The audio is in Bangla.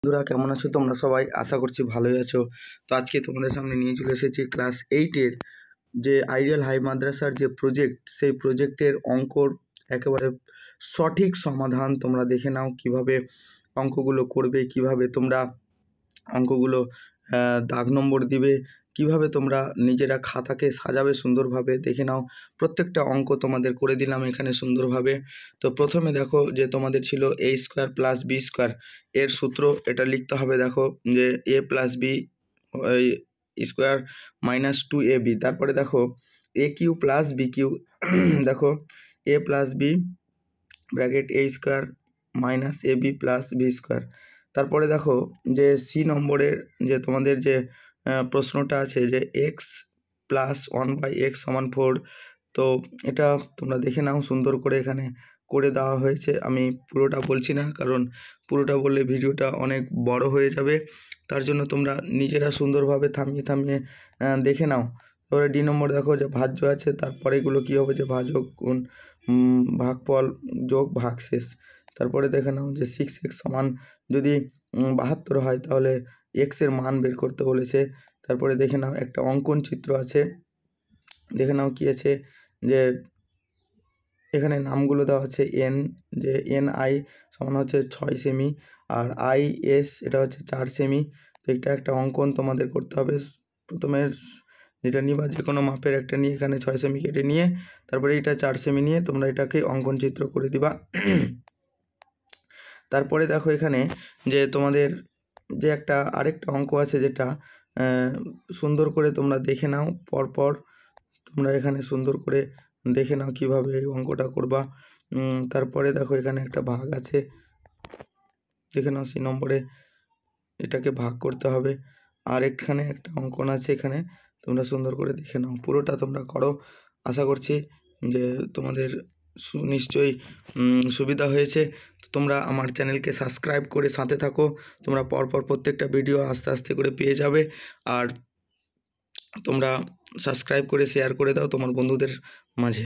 বন্ধুরা কেমন আছো তোমরা সবাই? আশা করছি ভালোই আছো। তো আজকে তোমাদের সামনে নিয়ে চলে এসেছি ক্লাস 8-এর যে আইডিয়াল হাই মাদ্রাসার যে প্রজেক্ট, সেই প্রজেক্টের অঙ্কর একেবারে সঠিক সমাধান। তোমরা দেখে নাও কিভাবে অঙ্কগুলো করবে, কিভাবে তোমরা অঙ্কগুলো দাগ নম্বর দিবে, কিভাবে তোমরা নিজেরা খাতাকে সাজাবে সুন্দরভাবে। দেখে নাও, প্রত্যেকটা অঙ্ক তোমাদের করে দিলাম এখানে সুন্দরভাবে। তো প্রথমে দেখো যে তোমাদের ছিল a square plus B square, এর সূত্র এটা লিখতে হবে। দেখো যে a plus B square minus 2ab। তারপরে দেখো a cube plus B cube, দেখো a plus B bracket a square minus A B plus B square. তারপরে দেখো যে সি নম্বরের যে তোমাদের যে প্রশ্নটা আছে যে এক্স প্লাস 1/x সমান 4। তো এটা তোমরা দেখে নাও সুন্দর করে, এখানে করে দেওয়া হয়েছে। আমি পুরোটা বলছি না, কারণ পুরোটা বললে ভিডিওটা অনেক বড় হয়ে যাবে। তার জন্য তোমরা নিজেরা সুন্দরভাবে থামিয়ে থামিয়ে দেখে নাও। তারপরে ডি নম্বর দেখো যে ভাজ্য আছে, তারপরে এগুলো কী হবে যে ভাজক গুণ ভাগফল যোগ ভাগশেষ। তারপরে দেখে নাও যে 6x সমান যদি 72 হয় তাহলে এক্সের মান বের করতে বলেছে। তারপরে দেখে নাও একটা অঙ্কন চিত্র আছে, দেখে নাও কী আছে যে এখানে নামগুলো দেওয়া আছে। এন, যে NI সমান হচ্ছে 6 সেমি, আর IS এটা হচ্ছে 4 সেমি। তো এটা একটা অঙ্কন তোমাদের করতে হবে। প্রথমে যেটা নিবা যে কোনো মাপের একটা নিয়ে এখানে 6 সেমি কেটে নিয়ে তারপরে এটা 4 সেমি নিয়ে তোমরা এটাকে অঙ্কন চিত্র করে দিবা। তারপরে দেখো এখানে যে তোমাদের যে একটা আরেকটা অঙ্ক আছে, যেটা সুন্দর করে তোমরা দেখে নাও পরপর। তোমরা এখানে সুন্দর করে দেখে নাও কিভাবে এই অঙ্কটা করবা। তারপরে দেখো এখানে একটা ভাগ আছে, দেখে নাও সি নম্বরে এটাকে ভাগ করতে হবে। আর এখানে একটা অঙ্কন আছে, এখানে তোমরা সুন্দর করে দেখে নাও। পুরোটা তোমরা করো, আশা করছি যে তোমাদের নিশ্চয়ই সুবিধা হয়েছে। তো তোমরা আমার চ্যানেলকে সাবস্ক্রাইব করে সাথে থাকো, তোমরা পরপর প্রত্যেকটা ভিডিও আস্তে আস্তে করে পেয়ে যাবে। আর তোমরা সাবস্ক্রাইব করে শেয়ার করে দাও তোমার বন্ধুদের মাঝে।